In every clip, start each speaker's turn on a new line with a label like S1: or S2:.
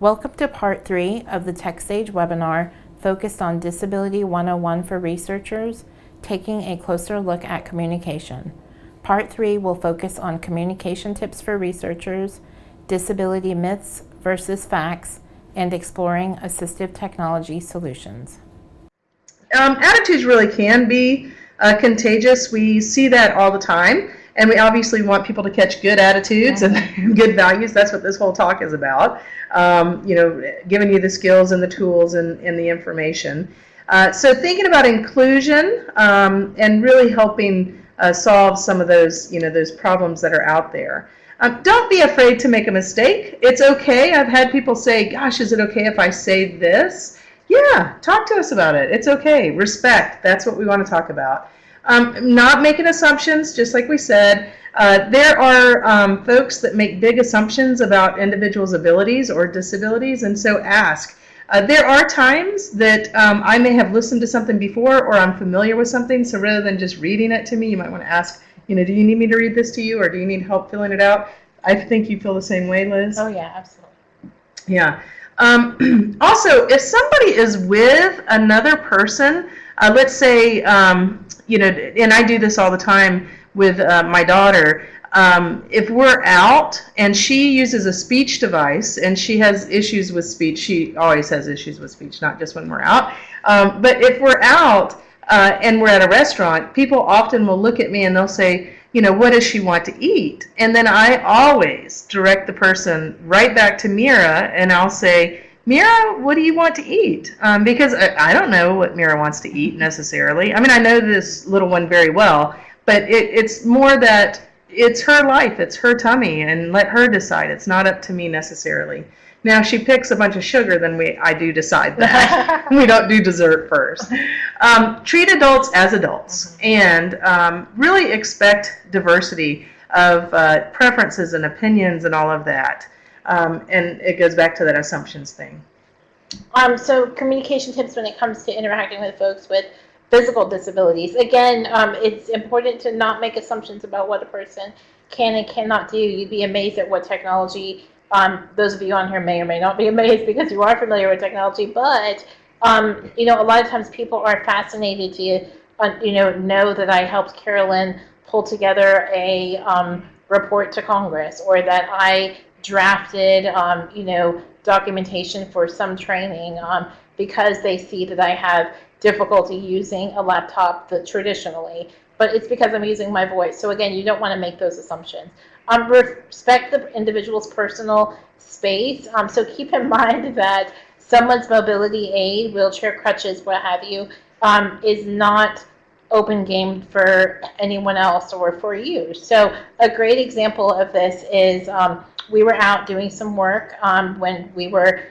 S1: Welcome to Part 3 of the TechSAge webinar focused on Disability 101 for researchers, taking a closer look at communication. Part 3 will focus on communication tips for researchers, disability myths versus facts, and exploring assistive technology solutions.
S2: Attitudes really can be contagious. We see that all the time, and we obviously want people to catch good attitudes and good values. That's what this whole talk is about. Giving you the skills and the tools and the information. So thinking about inclusion and really helping solve some of those, those problems that are out there. Don't be afraid to make a mistake. It's okay. I've had people say, gosh, is it okay if I say this? Yeah, talk to us about it. It's okay. Respect. That's what we want to talk about. Not making assumptions, just like we said. There are folks that make big assumptions about individuals' abilities or disabilities, and so ask. There are times that I may have listened to something before or I'm familiar with something, so rather than just reading it to me, you might want to ask, do you need me to read this to you or do you need help filling it out? I think you feel the same way, Liz.
S1: Oh, yeah, absolutely.
S2: Yeah. Also, if somebody is with another person, let's say, and I do this all the time with my daughter, if we're out and she uses a speech device and she has issues with speech, she always has issues with speech, not just when we're out, but if we're out and we're at a restaurant, people often will look at me and they'll say, what does she want to eat? And then I always direct the person right back to Mira, and I'll say, Mira, what do you want to eat? Because I don't know what Mira wants to eat necessarily. I mean, I know this little one very well, but it's more that it's her life, it's her tummy, and let her decide. It's not up to me necessarily. Now, if she picks a bunch of sugar, then I do decide that. We don't do dessert first. Treat adults as adults and really expect diversity of preferences and opinions and all of that. And it goes back to that assumptions thing.
S3: So communication tips when it comes to interacting with folks with physical disabilities. Again, it's important to not make assumptions about what a person can and cannot do. You'd be amazed at what technology, those of you on here may or may not be amazed because you are familiar with technology, but a lot of times people are fascinated to know that I helped Carolyn pull together a report to Congress, or that I drafted documentation for some training because they see that I have difficulty using a laptop traditionally, but it's because I'm using my voice. So again, you don't want to make those assumptions. Respect the individual's personal space. So keep in mind that someone's mobility aid, wheelchair, crutches, what have you, is not open game for anyone else or for you. So a great example of this is we were out doing some work when we were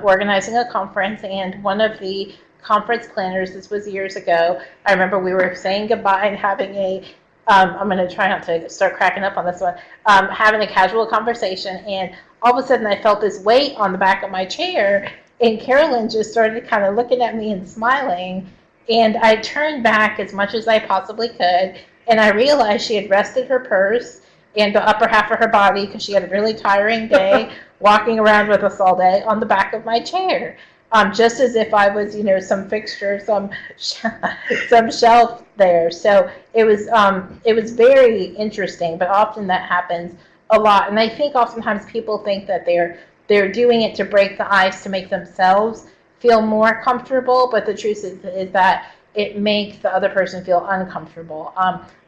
S3: organizing a conference, and one of the conference planners, this was years ago, I remember we were saying goodbye and having I'm going to try not to start cracking up on this one, having a casual conversation, and all of a sudden I felt this weight on the back of my chair, and Carolyn just started kind of looking at me and smiling, and I turned back as much as I possibly could, and I realized she had rested her purse and the upper half of her body, because she had a really tiring day walking around with us all day, on the back of my chair. Just as if I was, some fixture, some shelf there. So it was very interesting, but often that happens a lot. And I think oftentimes people think that they're doing it to break the ice to make themselves feel more comfortable, but the truth is that it makes the other person feel uncomfortable.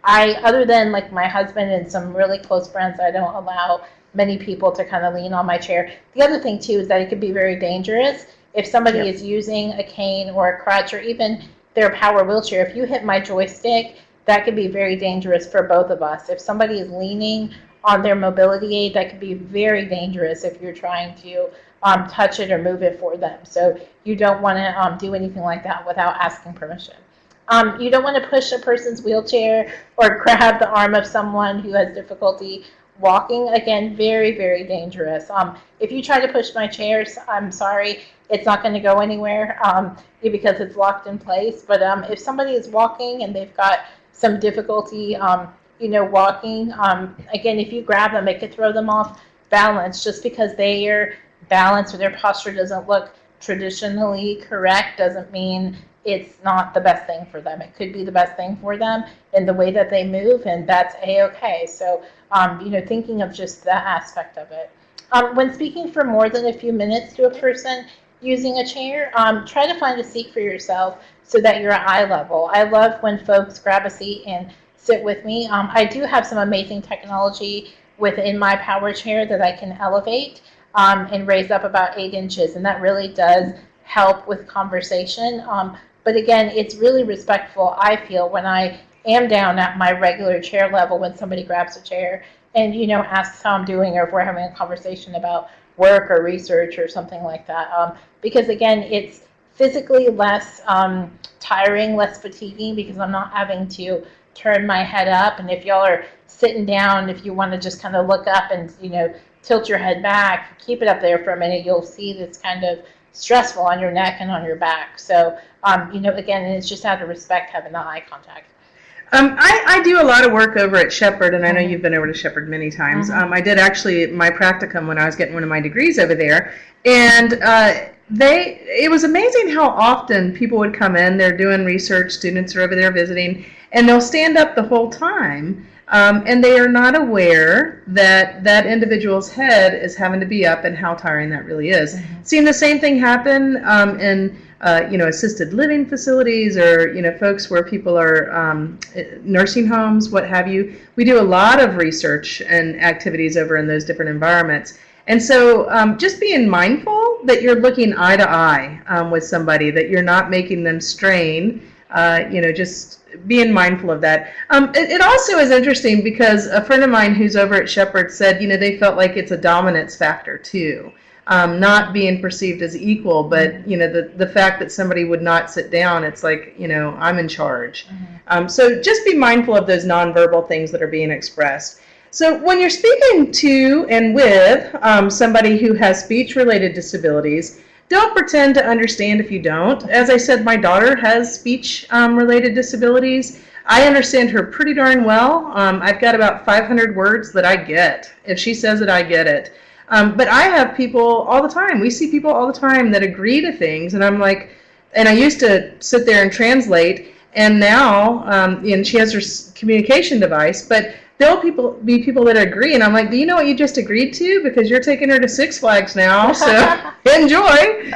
S3: Other than like my husband and some really close friends, I don't allow many people to kind of lean on my chair. The other thing too is that it could be very dangerous. If somebody is using a cane or a crutch or even their power wheelchair, if you hit my joystick, that could be very dangerous for both of us. If somebody is leaning on their mobility aid, that could be very dangerous if you're trying to touch it or move it for them. So you don't want to do anything like that without asking permission. You don't want to push a person's wheelchair or grab the arm of someone who has difficulty walking. Again, very, very dangerous. If you try to push my chairs, I'm sorry, it's not going to go anywhere because it's locked in place. But if somebody is walking and they've got some difficulty, walking, again, if you grab them, it could throw them off balance just because they are balance or their posture doesn't look traditionally correct doesn't mean it's not the best thing for them. It could be the best thing for them in the way that they move, and that's a-okay. So, thinking of just that aspect of it. When speaking for more than a few minutes to a person using a chair, try to find a seat for yourself so that you're at eye level. I love when folks grab a seat and sit with me. I do have some amazing technology within my power chair that I can elevate and raise up about 8 inches, and that really does help with conversation. But again, it's really respectful, I feel, when I am down at my regular chair level when somebody grabs a chair and, asks how I'm doing, or if we're having a conversation about work or research or something like that. Because again, it's physically less tiring, less fatiguing, because I'm not having to turn my head up. And if y'all are sitting down, if you want to just kind of look up and, tilt your head back, keep it up there for a minute, you'll see that's kind of stressful on your neck and on your back. So, again, it's just out of respect having the eye contact.
S2: I do a lot of work over at Shepherd, and I know you've been over to Shepherd many times. I did actually my practicum when I was getting one of my degrees over there, and it was amazing how often people would come in, they're doing research, students are over there visiting, and they'll stand up the whole time, and they are not aware that that individual's head is having to be up and how tiring that really is. Seeing the same thing happen in assisted living facilities, or folks where people are nursing homes, what have you. We do a lot of research and activities over in those different environments. And so just being mindful that you're looking eye to eye with somebody, that you're not making them strain, just being mindful of that. It also is interesting because a friend of mine who's over at Shepherd said, they felt like it's a dominance factor too. Not being perceived as equal, but the fact that somebody would not sit down, it's like, I'm in charge. So just be mindful of those nonverbal things that are being expressed. So when you're speaking to and with somebody who has speech-related disabilities, don't pretend to understand if you don't. As I said, my daughter has speech-related disabilities. I understand her pretty darn well. I've got about 500 words that I get. If she says it, I get it. But I have people all the time. We see people all the time that agree to things, and I'm like, and I used to sit there and translate, and now, and she has her communication device, but there'll be people that agree, and I'm like, do you know what you just agreed to? Because you're taking her to Six Flags now, so enjoy.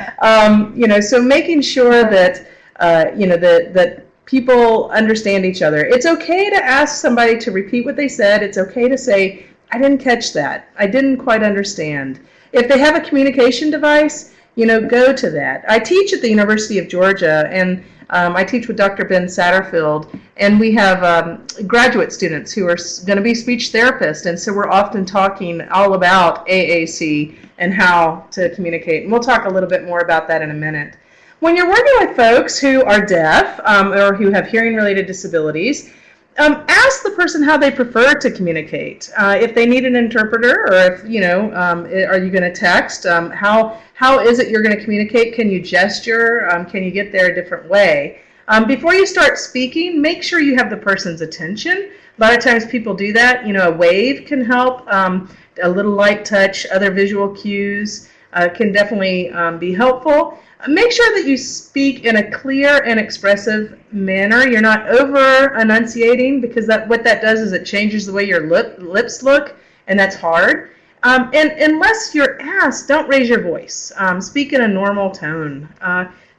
S2: So making sure that, that people understand each other. It's okay to ask somebody to repeat what they said. It's okay to say, I didn't catch that. I didn't quite understand. If they have a communication device, go to that. I teach at the University of Georgia, and I teach with Dr. Ben Satterfield, and we have graduate students who are going to be speech therapists, and so we're often talking all about AAC and how to communicate. And we'll talk a little bit more about that in a minute. When you're working with folks who are deaf or who have hearing-related disabilities, ask the person how they prefer to communicate. If they need an interpreter, or if, are you going to text? How is it you're going to communicate? Can you gesture? Can you get there a different way? Before you start speaking, make sure you have the person's attention. A lot of times people do that. A wave can help. A little light touch, other visual cues can definitely be helpful. Make sure that you speak in a clear and expressive manner. You're not over enunciating, because what that does is it changes the way your lips look, and that's hard. And unless you're asked, don't raise your voice. Speak in a normal tone.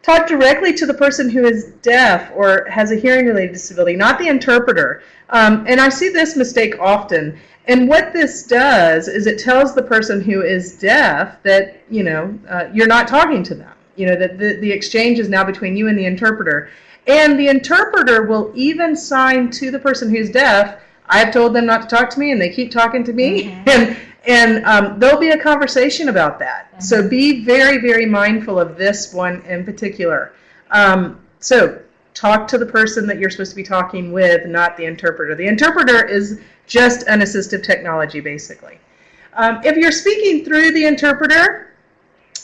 S2: Talk directly to the person who is deaf or has a hearing-related disability, not the interpreter. And I see this mistake often. And what this does is it tells the person who is deaf that, you're not talking to them. That the exchange is now between you and the interpreter. And the interpreter will even sign to the person who's deaf, I've told them not to talk to me, and they keep talking to me. And there'll be a conversation about that. So be very, very mindful of this one in particular. So talk to the person that you're supposed to be talking with, not the interpreter. The interpreter is just an assistive technology, basically. If you're speaking through the interpreter,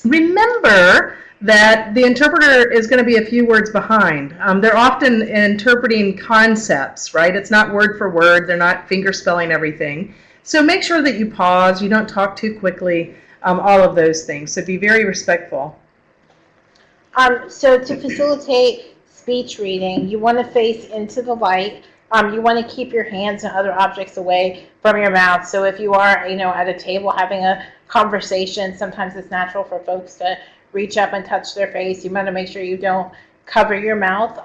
S2: remember that the interpreter is going to be a few words behind. They're often interpreting concepts, right? It's not word for word. They're not finger spelling everything. So make sure that you pause. You don't talk too quickly. all of those things. So be very respectful.
S3: So to facilitate speech reading, you want to face into the light. You want to keep your hands and other objects away from your mouth. So if you are, at a table having a conversation, sometimes it's natural for folks to reach up and touch their face. You want to make sure you don't cover your mouth.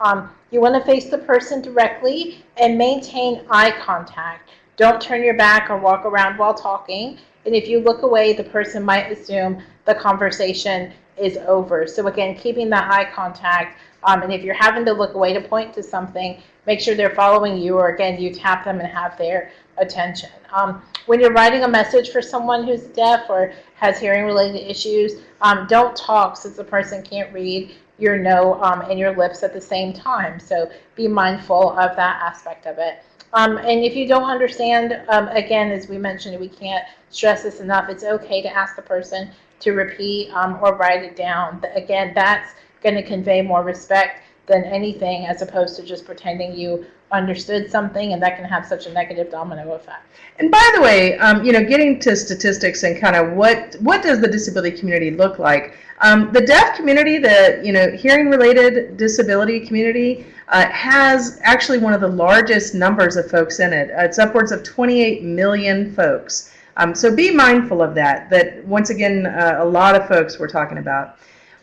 S3: You want to face the person directly and maintain eye contact. Don't turn your back or walk around while talking. And if you look away, the person might assume the conversation is over. So again, keeping that eye contact. And if you're having to look away to point to something, make sure they're following you, or again, you tap them and have their attention. When you're writing a message for someone who's deaf or has hearing-related issues, don't talk since the person can't read your no and your lips at the same time. So be mindful of that aspect of it. And if you don't understand, again, as we mentioned, we can't stress this enough, it's okay to ask the person to repeat or write it down. Again, that's going to convey more respect than anything, as opposed to just pretending you understood something, and that can have such a negative domino effect.
S2: And by the way, getting to statistics and kind of what does the disability community look like? The deaf community, the hearing-related disability community, has actually one of the largest numbers of folks in it. It's upwards of 28 million folks. So be mindful of that. That once again, a lot of folks we're talking about.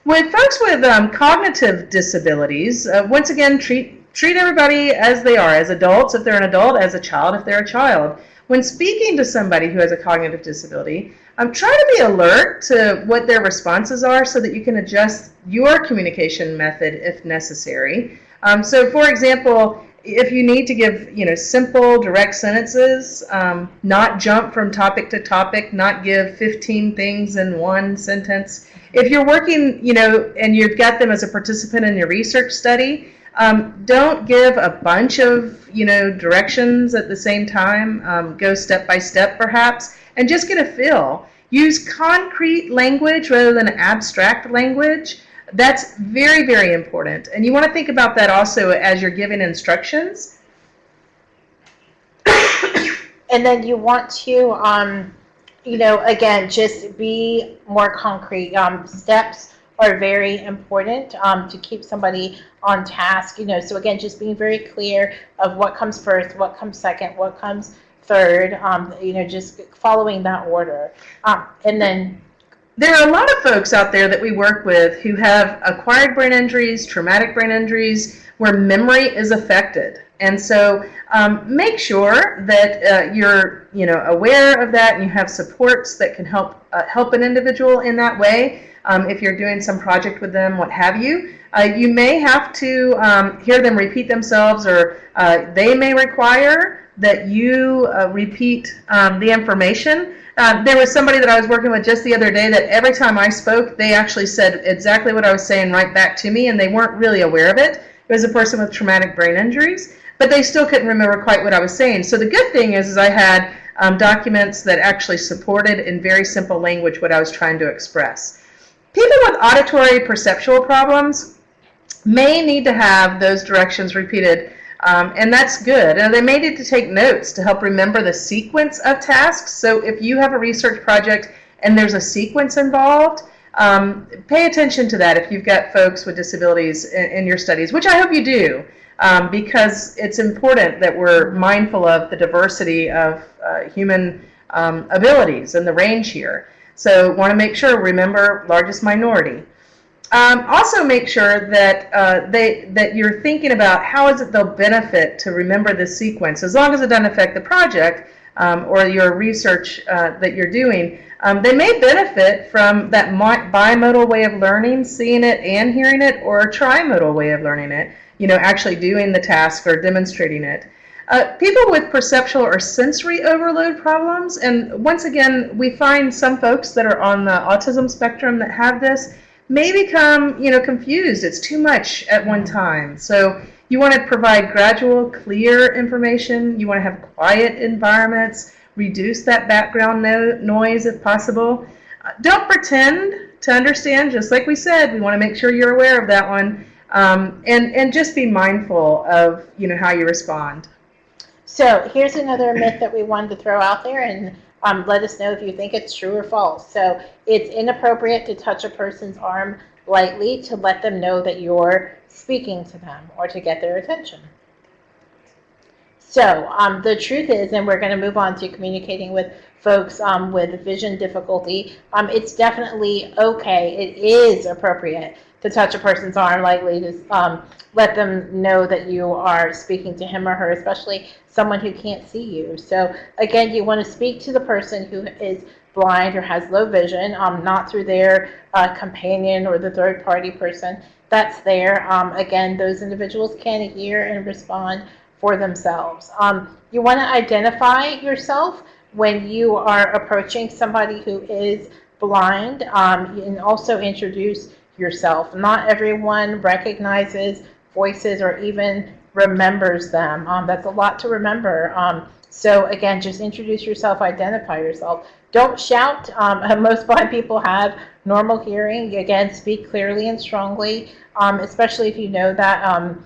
S2: With folks with cognitive disabilities, once again, treat everybody as they are, as adults if they're an adult, as a child if they're a child. When speaking to somebody who has a cognitive disability, try to be alert to what their responses are so that you can adjust your communication method if necessary. So for example, if you need to give simple, direct sentences, not jump from topic to topic, not give 15 things in one sentence. If you're working, and you've got them as a participant in your research study, don't give a bunch of, directions at the same time. Go step by step, perhaps, and just get a feel. Use concrete language rather than abstract language. That's very, very important. And you want to think about that also as you're giving instructions.
S3: And then you want to, again, just be more concrete. Steps are very important to keep somebody on task. So again, just being very clear of what comes first, what comes second, what comes third. Just following that order. And then
S2: there are a lot of folks out there that we work with who have acquired brain injuries, traumatic brain injuries, where memory is affected. And so make sure that you're aware of that, and you have supports that can help an individual in that way. If you're doing some project with them, what have you, you may have to hear them repeat themselves, or they may require that you repeat the information. There was somebody that I was working with just the other day that every time I spoke, they actually said exactly what I was saying right back to me, and they weren't really aware of it. It was a person with traumatic brain injuries, but they still couldn't remember quite what I was saying. So the good thing is I had documents that actually supported in very simple language what I was trying to express. People with auditory perceptual problems may need to have those directions repeated, and that's good. And they may need to take notes to help remember the sequence of tasks. So if you have a research project and there's a sequence involved, pay attention to that if you've got folks with disabilities in your studies, which I hope you do, because it's important that we're mindful of the diversity of human abilities and the range here. So want to make sure, remember, largest minority. Also make sure that that you're thinking about how is it they'll benefit to remember this sequence, as long as it doesn't affect the project or your research that you're doing. They may benefit from that bimodal way of learning, seeing it and hearing it, or a trimodal way of learning it, actually doing the task or demonstrating it. People with perceptual or sensory overload problems, and once again, we find some folks that are on the autism spectrum that have this may become, confused. It's too much at one time. So you want to provide gradual, clear information. You want to have quiet environments, reduce that background noise if possible. Don't pretend to understand, just like we said. We want to make sure you're aware of that one, and just be mindful of, how you respond.
S3: So here's another myth that we wanted to throw out there, and Let us know if you think it's true or false. So it's inappropriate to touch a person's arm lightly to let them know that you're speaking to them or to get their attention. So the truth is, and we're going to move on to communicating with folks with vision difficulty, it's definitely okay. It is appropriate to touch a person's arm lightly to let them know that you are speaking to him or her, especially someone who can't see you. So again, you want to speak to the person who is blind or has low vision, not through their companion or the third party person that's there. Again, those individuals can hear and respond for themselves. You want to identify yourself when you are approaching somebody who is blind, and also introduce yourself. Not everyone recognizes voices or even remembers them. That's a lot to remember. So again, just introduce yourself, identify yourself. Don't shout. Most blind people have normal hearing. Again, speak clearly and strongly, especially if you know that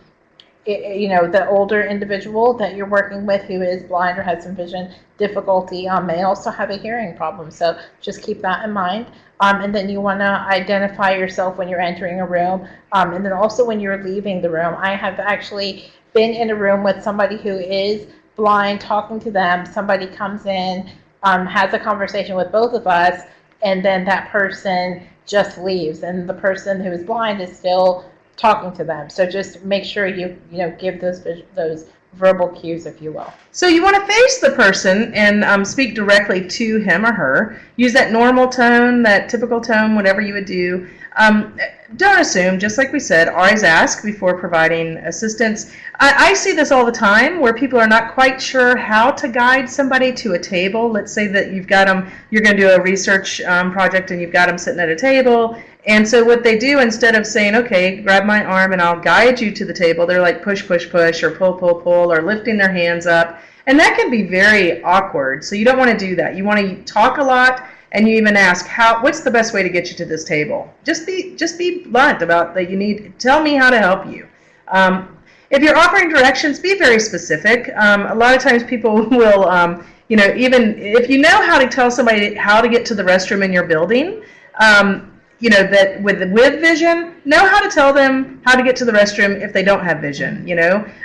S3: the older individual that you're working with who is blind or has some vision difficulty may also have a hearing problem. So just keep that in mind. And then you want to identify yourself when you're entering a room, and then also when you're leaving the room. I have actually been in a room with somebody who is blind, talking to them. Somebody comes in, has a conversation with both of us, and then that person just leaves, and the person who is blind is still talking to them. So just make sure you give those verbal cues, if you will.
S2: So you want to face the person and speak directly to him or her. Use that normal tone, that typical tone, whatever you would do. Don't assume, just like we said, always ask before providing assistance. I see this all the time where people are not quite sure how to guide somebody to a table. Let's say that you've got them, you're going to do a research project and you've got them sitting at a table. And so what they do, instead of saying, okay, grab my arm and I'll guide you to the table, they're like push, push, push, or pull, pull, pull, or lifting their hands up. And that can be very awkward. So you don't want to do that. You want to talk a lot, and you even ask, what's the best way to get you to this table? Just be blunt about that. Tell me how to help you. If you're offering directions, be very specific. A lot of times people will, even if you know how to tell somebody how to get to the restroom in your building, that with vision, know how to tell them how to get to the restroom if they don't have vision,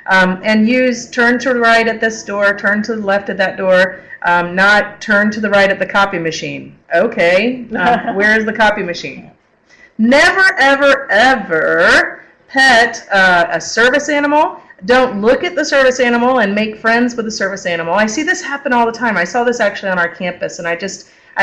S2: and use turn to the right at this door, turn to the left at that door, not turn to the right at the copy machine. Okay, where's the copy machine? Never, ever, ever pet a service animal. Don't look at the service animal and make friends with the service animal. I see this happen all the time. I saw this actually on our campus, and I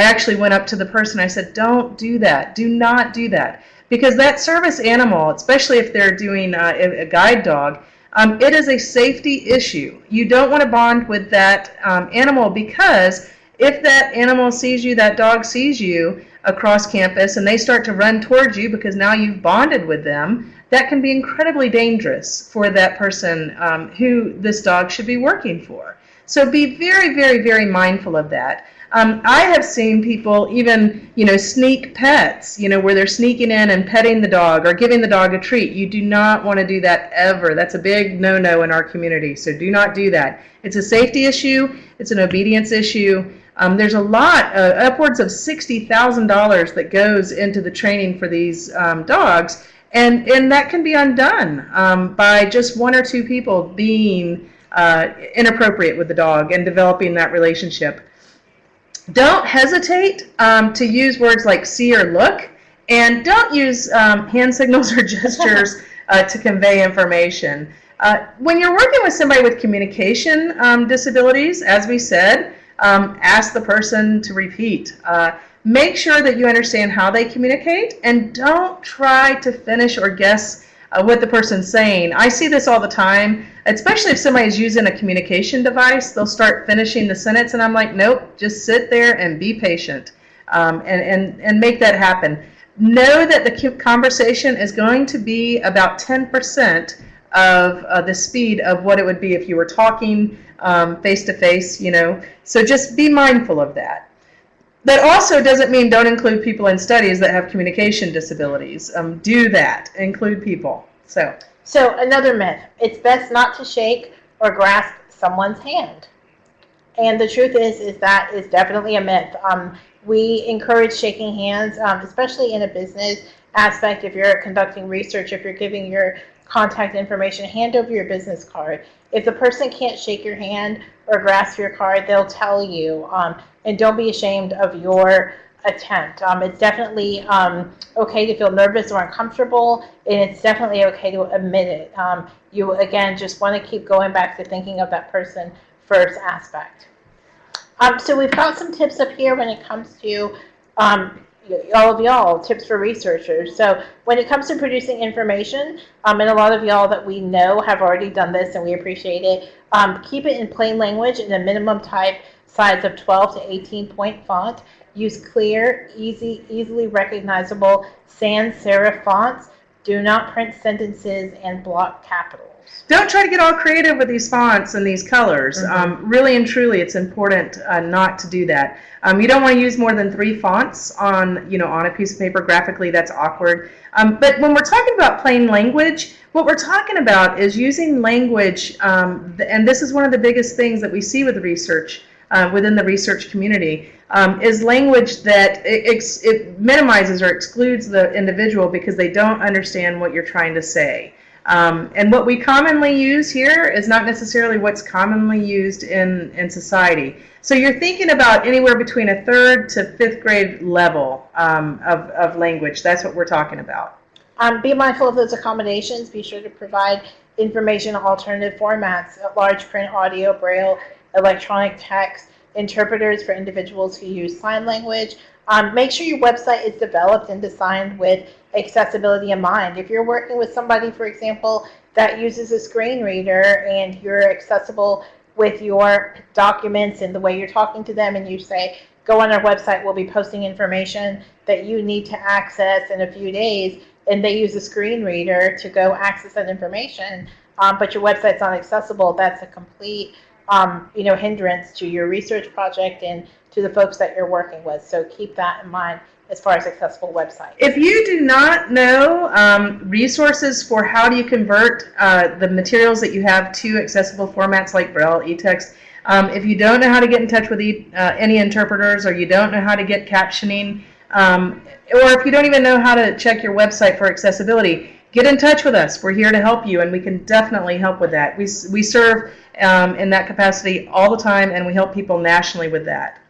S2: actually went up to the person. I said, don't do that. Do not do that. Because that service animal, especially if they're doing a guide dog, it is a safety issue. You don't want to bond with that animal, because if that animal sees you, that dog sees you across campus, and they start to run towards you because now you've bonded with them, that can be incredibly dangerous for that person who this dog should be working for. So be very, very, very mindful of that. I have seen people even, sneak pets, where they're sneaking in and petting the dog or giving the dog a treat. You do not want to do that ever. That's a big no-no in our community, so do not do that. It's a safety issue. It's an obedience issue. There's a lot, upwards of $60,000 that goes into the training for these dogs, and that can be undone by just one or two people being inappropriate with the dog and developing that relationship. Don't hesitate to use words like see or look, and don't use hand signals or gestures to convey information. When you're working with somebody with communication disabilities, as we said, ask the person to repeat. Make sure that you understand how they communicate, and don't try to finish or guess what the person's saying. I see this all the time, especially if somebody's using a communication device. They'll start finishing the sentence, and I'm like, nope, just sit there and be patient, and make that happen. Know that the conversation is going to be about 10% of the speed of what it would be if you were talking face to face, So just be mindful of that. That also doesn't mean don't include people in studies that have communication disabilities. Do that. Include people. So
S3: another myth. It's best not to shake or grasp someone's hand. And the truth is that is definitely a myth. We encourage shaking hands, especially in a business aspect. If you're conducting research, if you're giving your contact information, hand over your business card. If the person can't shake your hand or grasp your card, they'll tell you. And don't be ashamed of your attempt. It's definitely okay to feel nervous or uncomfortable, and it's definitely okay to admit it. You, again, just want to keep going back to thinking of that person first aspect. So we've got some tips up here when it comes to all of y'all, tips for researchers. So when it comes to producing information, and a lot of y'all that we know have already done this and we appreciate it, keep it in plain language in a minimum type size of 12 to 18 point font. Use clear, easily recognizable sans serif fonts. Do not print sentences and block capitals.
S2: Don't try to get all creative with these fonts and these colors. Really and truly, it's important not to do that. You don't want to use more than 3 fonts on a piece of paper. Graphically, that's awkward. But when we're talking about plain language, what we're talking about is using language, and this is one of the biggest things that we see with research within the research community, is language that it minimizes or excludes the individual because they don't understand what you're trying to say. And what we commonly use here is not necessarily what's commonly used in society. So you're thinking about anywhere between a 3rd to 5th grade level of language. That's what we're talking about.
S3: Be mindful of those accommodations. Be sure to provide information in alternative formats, large print, audio, braille, electronic text, interpreters for individuals who use sign language. Make sure your website is developed and designed with accessibility in mind. If you're working with somebody, for example, that uses a screen reader and you're accessible with your documents and the way you're talking to them, and you say, go on our website, we'll be posting information that you need to access in a few days, and they use a screen reader to go access that information, but your website's not accessible, that's a complete hindrance to your research project and to the folks that you're working with. So keep that in mind as far as accessible websites.
S2: If you do not know resources for how do you convert the materials that you have to accessible formats like Braille, e-text, if you don't know how to get in touch with any interpreters, or you don't know how to get captioning, or if you don't even know how to check your website for accessibility, get in touch with us. We're here to help you, and we can definitely help with that. We serve in that capacity all the time, and we help people nationally with that.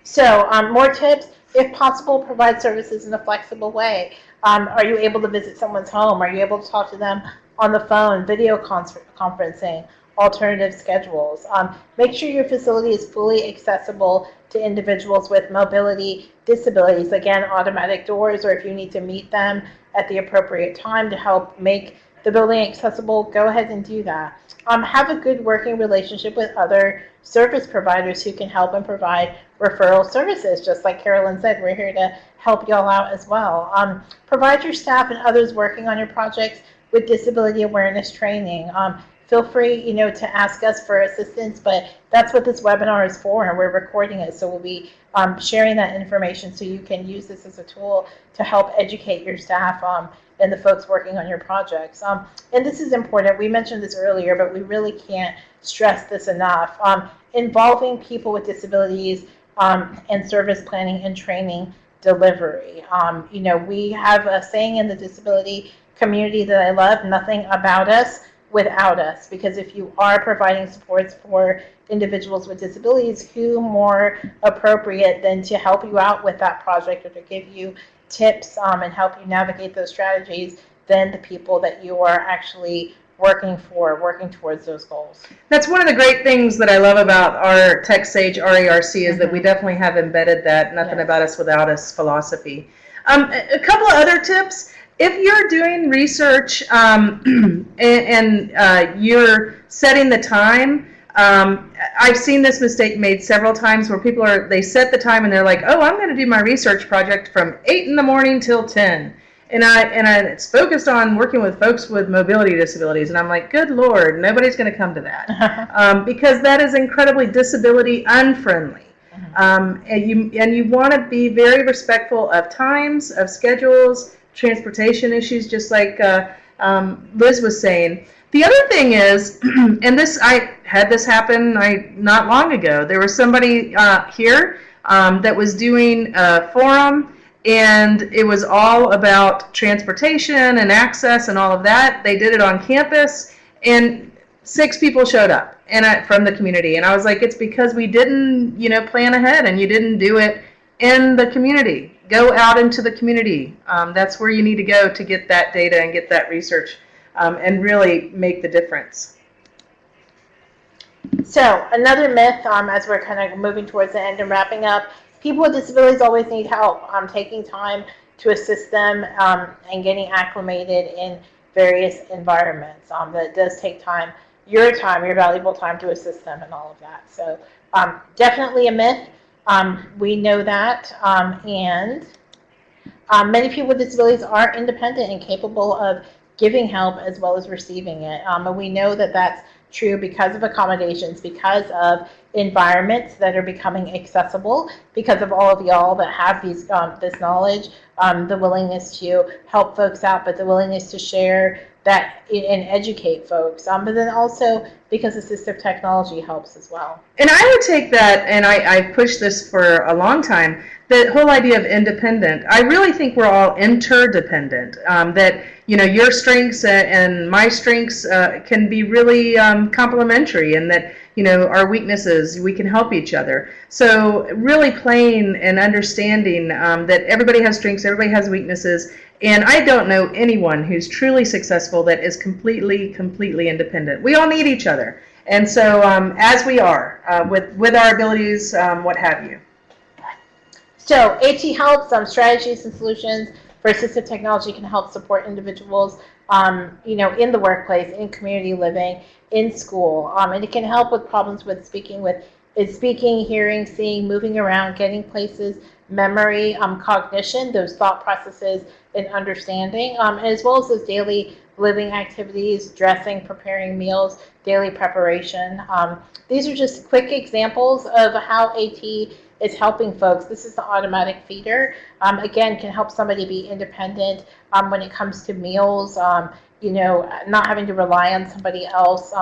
S3: So more tips. If possible, provide services in a flexible way. Are you able to visit someone's home? Are you able to talk to them on the phone, video conferencing, alternative schedules? Make sure your facility is fully accessible to individuals with mobility disabilities. Again, automatic doors, or if you need to meet them at the appropriate time to help make the building accessible, go ahead and do that. Have a good working relationship with other service providers who can help and provide referral services. Just like Carolyn said, we're here to help y'all out as well. Provide your staff and others working on your projects with disability awareness training. Feel free, to ask us for assistance, but that's what this webinar is for, and we're recording it, so we'll be sharing that information so you can use this as a tool to help educate your staff and the folks working on your projects. And this is important. We mentioned this earlier, but we really can't stress this enough. Involving people with disabilities and service planning and training delivery. We have a saying in the disability community that I love: nothing about us without us. Because if you are providing supports for individuals with disabilities, who more appropriate than to help you out with that project, or to give you tips and help you navigate those strategies, than the people that you are actually working towards those goals.
S2: That's one of the great things that I love about our TechSAge RARC is that we definitely have embedded that nothing about us without us philosophy. A couple of other tips. If you're doing research and you're setting the time, I've seen this mistake made several times where people they set the time and they're like, oh, I'm going to do my research project from 8 in the morning till 10. And it's focused on working with folks with mobility disabilities. And I'm like, good Lord, nobody's going to come to that. Because that is incredibly disability unfriendly. And you want to be very respectful of times, of schedules, transportation issues, just like Liz was saying. The other thing is, and this I had this happen not long ago. There was somebody here that was doing a forum, and it was all about transportation and access and all of that. They did it on campus, and 6 people showed up from the community, and I was like, it's because we didn't, plan ahead, and you didn't do it in the community. Go out into the community. That's where you need to go to get that data and get that research. And really make the difference.
S3: So another myth, as we're kind of moving towards the end and wrapping up, people with disabilities always need help. Taking time to assist them and getting acclimated in various environments. That does take time, your valuable time to assist them and all of that. So definitely a myth. We know that. And many people with disabilities are independent and capable of giving help as well as receiving it. And we know that that's true because of accommodations, because of environments that are becoming accessible, because of all of y'all that have these this knowledge, the willingness to help folks out, but the willingness to share that and educate folks. But then also because assistive technology helps as well.
S2: And I would take that, and I've pushed this for a long time, the whole idea of independent. I really think we're all interdependent, that your strengths and my strengths can be really complementary, and that our weaknesses, we can help each other. So really playing and understanding that everybody has strengths, everybody has weaknesses, and I don't know anyone who's truly successful that is completely independent. We all need each other, and so as we are with our abilities, what have you.
S3: So AT helps. Strategies and solutions for assistive technology can help support individuals, in the workplace, in community living, in school, and it can help with problems with speaking, hearing, seeing, moving around, getting places, memory, cognition, those thought processes, and understanding, as well as those daily living activities, dressing, preparing meals, daily preparation. These are just quick examples of how AT is helping folks. This is the automatic feeder. Again, can help somebody be independent when it comes to meals, not having to rely on somebody else,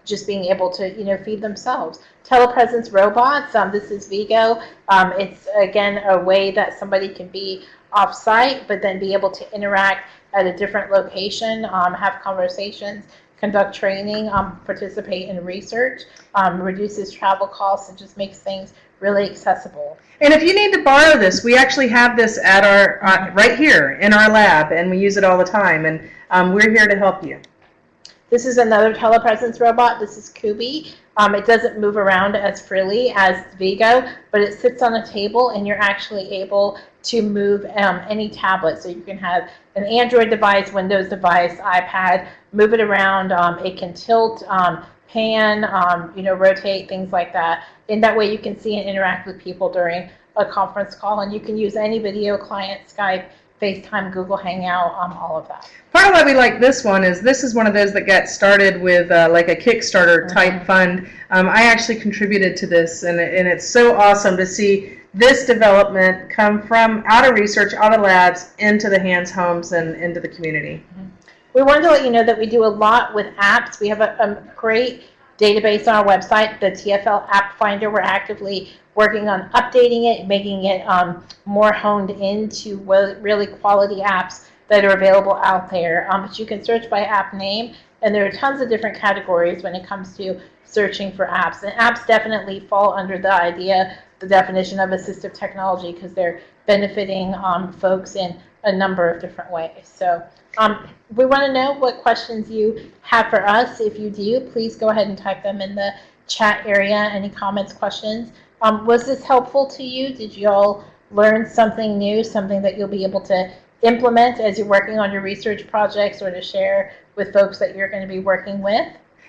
S3: just being able to, feed themselves. Telepresence robots, this is Vigo. It's, again, a way that somebody can be off-site, but then be able to interact at a different location, have conversations, conduct training, participate in research, reduces travel costs, and just makes things really accessible.
S2: And if you need to borrow this, we actually have this at our right here in our lab, and we use it all the time, and we're here to help you.
S3: This is another telepresence robot. This is Khoobi. It doesn't move around as freely as Vigo, but it sits on a table, and you're actually able to move any tablet. So you can have an Android device, Windows device, iPad, move it around. It can tilt, pan, rotate, things like that. And that way you can see and interact with people during a conference call, and you can use any video client, Skype, FaceTime, Google Hangout, all of that.
S2: Part of why we like this one is one of those that got started with like a Kickstarter type fund. I actually contributed to this, and it's so awesome to see this development come from out of research, out of labs, into the hands, homes, and into the community.
S3: We wanted to let you know that we do a lot with apps. We have a great database on our website, the TFL App Finder. We're actively working on updating it, making it more honed into really quality apps that are available out there. But you can search by app name, and there are tons of different categories when it comes to searching for apps. And apps definitely fall under the definition of assistive technology, because they're benefiting folks in a number of different ways. So we want to know what questions you have for us. If you do, please go ahead and type them in the chat area. Any comments, questions? Was this helpful to you? Did you all learn something new, something that you'll be able to implement as you're working on your research projects, or to share with folks that you're going to be working with?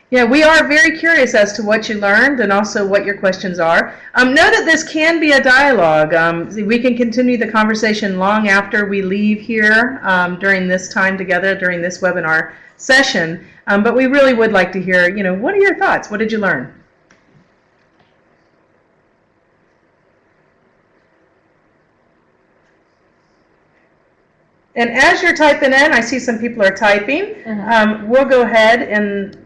S2: Yeah, we are very curious as to what you learned and also what your questions are. Know that this can be a dialogue. We can continue the conversation long after we leave here during this time together, during this webinar session. But we really would like to hear, what are your thoughts? What did you learn? And as you're typing in, I see some people are typing. We'll go ahead and...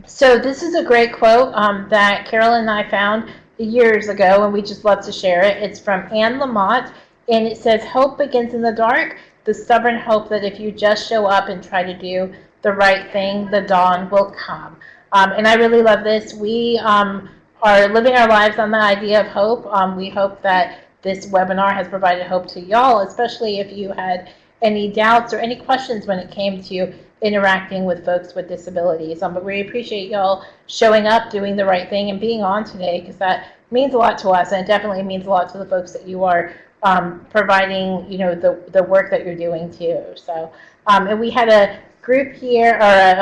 S3: So this is a great quote that Carolyn and I found years ago, and we just love to share it. It's from Anne Lamott, and it says, "Hope begins in the dark, the stubborn hope that if you just show up and try to do the right thing, the dawn will come." And I really love this. We are living our lives on the idea of hope. We hope that this webinar has provided hope to y'all, especially if you had any doubts or any questions when it came to interacting with folks with disabilities. But we appreciate y'all showing up, doing the right thing, and being on today, because that means a lot to us, and it definitely means a lot to the folks that you are providing, the work that you're doing too. So, and we had a group here, the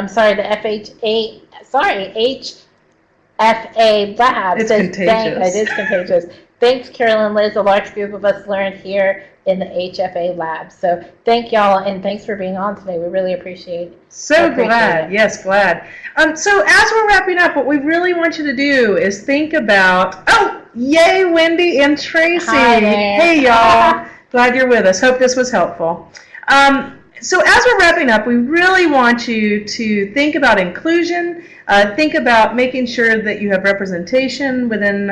S3: HFA Lab.
S2: It's contagious.
S3: It is contagious. Thanks, Carolyn and Liz. A large group of us learned here in the HFA Lab. So thank y'all, and thanks for being on today. We really appreciate it.
S2: So glad. Yes, glad. So as we're wrapping up, what we really want you to do is think about, yay, Wendy and Tracy.
S3: Hi there.
S2: Hey, y'all. Glad you're with us. Hope this was helpful. So as we're wrapping up, we really want you to think about inclusion, think about making sure that you have representation within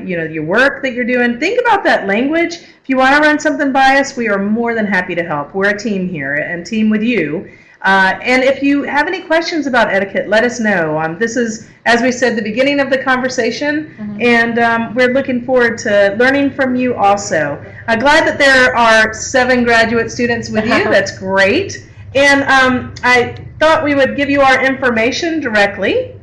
S2: your work that you're doing. Think about that language. If you want to run something by us, we are more than happy to help. We're a team here and team with you. And if you have any questions about etiquette, let us know. This is, as we said, the beginning of the conversation, and we're looking forward to learning from you also. I'm glad that there are 7 graduate students with you. That's great. And I thought we would give you our information directly.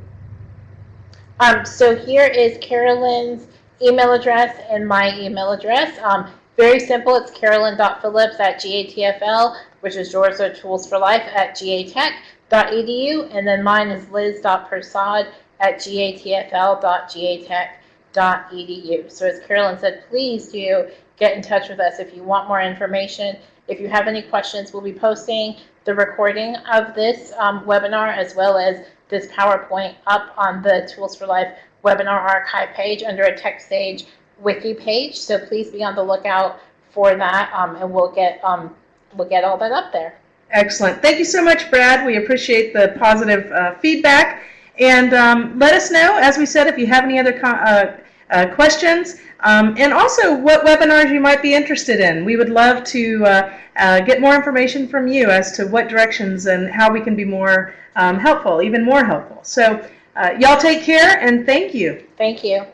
S3: So here is Carolyn's email address and my email address. Very simple. It's carolyn.phillips@GATFL, which is Georgia Tools for Life @gatech.edu, and then mine is liz.persad@gatfl.gatech.edu. So as Carolyn said, please do get in touch with us if you want more information. If you have any questions, we'll be posting the recording of this webinar as well as this PowerPoint up on the Tools for Life webinar archive page under a TechSAge wiki page. So please be on the lookout for that, and we'll get all that up there.
S2: Excellent. Thank you so much, Brad. We appreciate the positive feedback. And let us know, as we said, if you have any other questions, and also what webinars you might be interested in. We would love to get more information from you as to what directions and how we can be more helpful, even more helpful. So y'all take care, and thank you.
S3: Thank you.